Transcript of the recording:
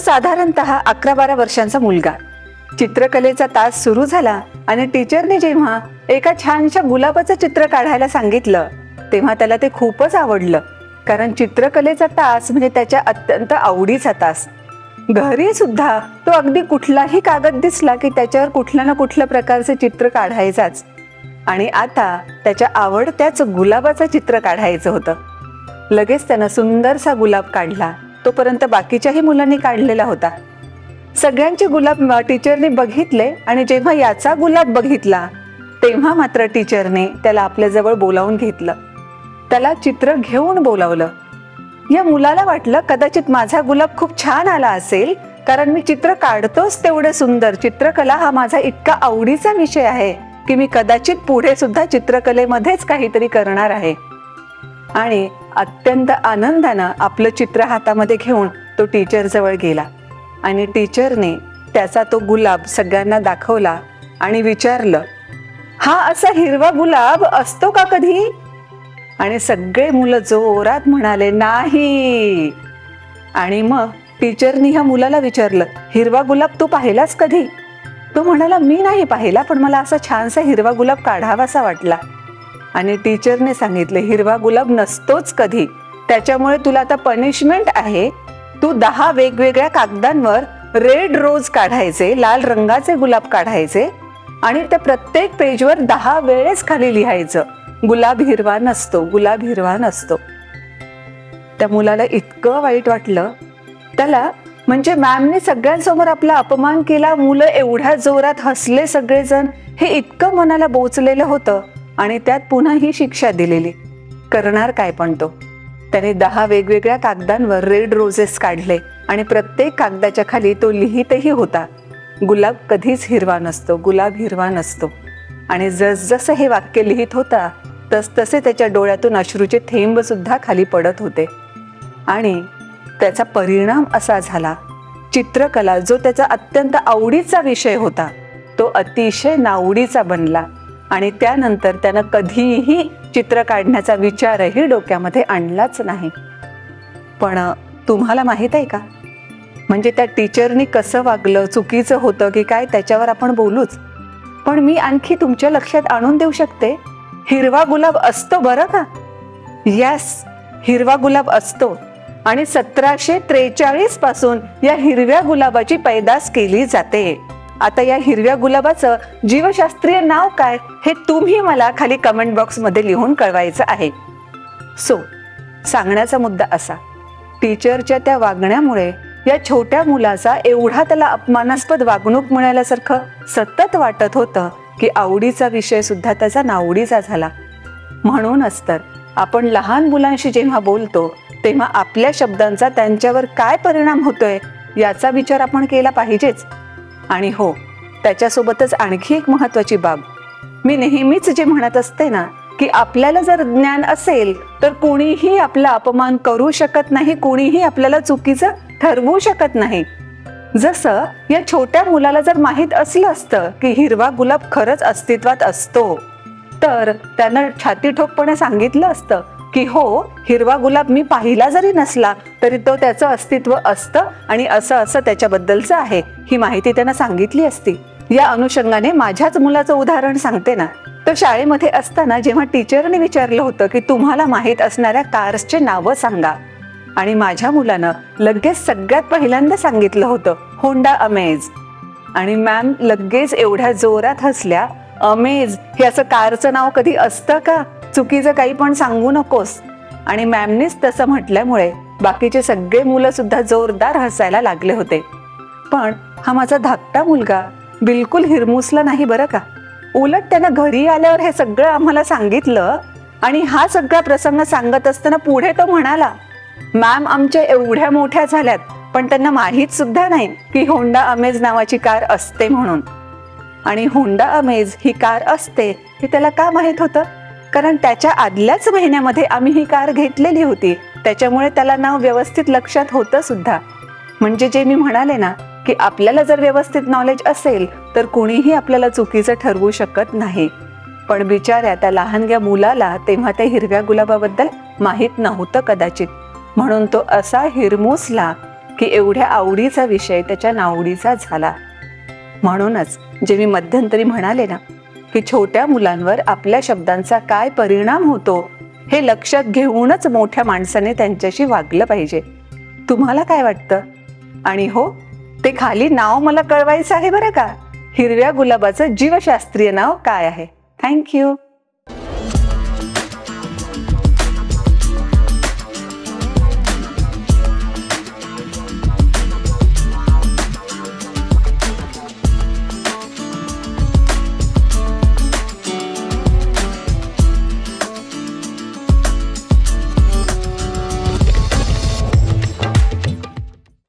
साधारणतः 11-12 वर्षांचा मुलगा. चित्रकलेचा तास सुरू झाला आणि टीचरने जेव्हा एका छानशा गुलाबाचं चित्र काढायला सांगितलं तेव्हा त्याला ते खूपच आवडलं. कारण चित्रकलेचा तास म्हणजे त्याच्या अत्यंत आवडीचा तास. घरी सुद्धा तो अगदी कुठलाही कागद दिसला की त्याच्यावर कुठल्या ना कुठल्या प्रकारचे चित्र काढायचाच. आणि आता त्याच्या आवडत्याच गुलाबाचं चित्र काढायचं होतं. लगेच त्यानं सुंदरसा गुलाब काढला. तोपर्यंत बाकीच्याही मुलांनी काढलेला होता. सगळ्यांचे गुलाब टीचरने बघितले आणि जेव्हा याचा गुलाब बघितला तेव्हा मात्र टीचरने त्याला आपल्याजवळ बोलावून घेतलं. त्याला चित्र घेऊन बोलावलं. या मुलाला वाटलं कदाचित माझा गुलाब खूप छान आला असेल, कारण मी चित्र काढतोच तेवढे सुंदर. चित्रकला हा माझा इतका आवडीचा विषय आहे की मी कदाचित पुढे सुद्धा चित्रकलेमध्येच काहीतरी करणार आहे. आणि अत्यंत आनंदानं आपलं चित्र हातामध्ये घेऊन तो टीचर जवळ गेला आणि टीचरने त्याचा तो गुलाब सगळ्यांना दाखवला आणि विचारलं, हा असा हिरवा गुलाब असतो का कधी? आणि सगळे मुलं जोरात म्हणाले, नाही. आणि मग टीचरनी ह्या मुलाला विचारलं, हिरवा गुलाब तू पाहिलास कधी? तो म्हणाला, मी नाही पाहिला, पण मला असा छानसा हिरवा गुलाब काढावासा वाटला. आणि टीचरने सांगितले, हिरवा गुलाब नसतोच कधी, त्याच्यामुळे तुला आता पनिशमेंट आहे. तू 10 वेगवेगळ्या कागदांवर रेड रोज काढायचे, लाल रंगाचे गुलाब काढायचे आणि त्या प्रत्येक पेजवर 10 वेळेस खाली लिहायचं, गुलाब हिरवा नसतो, गुलाब हिरवा नसतो. त्या मुलाला इतकं वाईट वाटलं. त्याला म्हणजे मॅमने सगळ्यांसमोर आपला अपमान केला, मुलं एवढ्या जोरात हसले सगळेजण, हे इतकं मनाला बोचलेलं होतं. आणि त्यात पुन्हा ही शिक्षा दिलेली. करणार काय पण तो. त्याने 10 वेगवेगळ्या कागदांवर रेड रोजेस काढले आणि प्रत्येक कागदाच्या खाली तो लिहितही होता, गुलाब कधीच हिरवा नसतो, गुलाब हिरवा नसतो. आणि जसजसं हे वाक्य लिहित होता तसतसे त्याच्या डोळ्यातून अश्रूचे थेंब सुद्धा खाली पडत होते. आणि त्याचा परिणाम असा झाला, चित्रकला जो त्याचा अत्यंत आवडीचा विषय होता तो अतिशय नावडीचा बनला. आणि त्यानंतर त्यानं कधीही चित्र काढण्याचा विचारही डोक्यामध्ये आणलाच नाही. पण तुम्हाला माहित आहे का, म्हणजे त्या टीचरनी कसं वागलं, चुकीचं होतं की काय, त्याच्यावर आपण बोलूच. पण मी आणखी तुमच्या लक्षात आणून देऊ शकते, हिरवा गुलाब असतो बरं का. यस, हिरवा गुलाब असतो. आणि 1743 पासून या हिरव्या गुलाबाची पैदास केली जाते. आता या हिरव्या गुलाबाचं जीवशास्त्रीय नाव काय हे तुम्ही मला खाली कमेंट बॉक्स मध्ये लिहून कळवायचं आहे. सांगण्याचा मुद्दा असा, टीचरच्या त्या वागण्यामुळे या छोट्या मुलाचा एवढा त्याला अपमानास्पद वागणूक मिळाल्यासारखं सतत वाटत होतं की आवडीचा विषय सुद्धा त्याचा नावडीचा झाला. म्हणूनच तर आपण लहान मुलांशी जेव्हा बोलतो तेव्हा आपल्या शब्दांचा त्यांच्यावर काय परिणाम होतोय याचा विचार आपण केला पाहिजेच. आणि हो, त्याच्यासोबतच आणखी एक महत्वाची बाब, मी नेहमीच जे म्हणत असते ना की आपल्याला जर ज्ञान असेल तर कोणीही आपला अपमान करू शकत नाही, कोणीही आपल्याला चुकीचं ठरवू शकत नाही. जसं या छोट्या मुलाला जर माहीत असलं असतं की हिरवा गुलाब खरंच अस्तित्वात असतो तर त्यानं छातीठोकपणे सांगितलं असतं की हो, हिरवा गुलाब मी पाहिला जरी नसला तरी तो त्याचं अस्तित्व असतं आणि असं असं त्याच्याबद्दलचं आहे, ही माहिती त्यांना सांगितली असती. या अनुषंगाने माझ्याच मुलाचं उदाहरण सांगते ना. तो शाळेमध्ये असताना जेव्हा टीचरने विचारलं होतं की तुम्हाला माहीत असणाऱ्या कार्सचे नावं सांगा, आणि माझ्या मुलानं लगेच सगळ्यात पहिल्यांदा सांगितलं होतं होंडा अमेज. आणि मॅम लगेच एवढ्या जोरात हसल्या, अमेज हे असं कारचं नाव कधी असतं का, चुकीचं काही पण सांगू नकोस. आणि मॅमनीच तसं म्हटल्यामुळे बाकीचे सगळे मुलं सुद्धा जोरदार हसायला लागले होते. पण हा माझा धाकटा मुलगा बिलकुल हिरमुसला नाही बरं का. उलट त्यानं घरी आल्यावर हे सगळं आम्हाला सांगितलं. आणि हा सगळा प्रसंग सांगत असताना पुढे तो म्हणाला, मॅम आमच्या एवढ्या मोठ्या झाल्यात पण त्यांना माहीत सुद्धा नाही की होंडा अमेज नावाची कार असते म्हणून. आणि होंडा अमेज ही कार असते हे त्याला का माहीत होतं? कारण त्याच्या आदल्याच महिन्यामध्ये आम्ही ही कार घेतलेली होती, त्याच्यामुळे त्याला नाव व्यवस्थित लक्षात होतं सुद्धा. म्हणजे जे मी म्हणाले ना की आपल्याला जर व्यवस्थित नॉलेज असेल तर कोणीही आपल्याला चुकीचं ठरवू शकत नाही. पण बिचाऱ्या त्या लहानग्या मुलाला तेव्हा त्या हिरव्या गुलाबाबद्दल माहीत नव्हतं कदाचित, म्हणून तो असा हिरमुसला की एवढ्या आवडीचा विषय त्याच्या नावडीचा झाला. म्हणूनच जे मी मध्यंतरी म्हणाले ना की छोट्या मुलांवर आपल्या शब्दांचा काय परिणाम होतो हे लक्षात घेऊनच मोठ्या माणसाने त्यांच्याशी वागलं पाहिजे. तुम्हाला काय वाटतं? आणि हो, ते खाली नाव मला कळवायचं आहे बरं का. हिरव्या गुलाबाचं जीवशास्त्रीय नाव काय आहे? थँक्यू.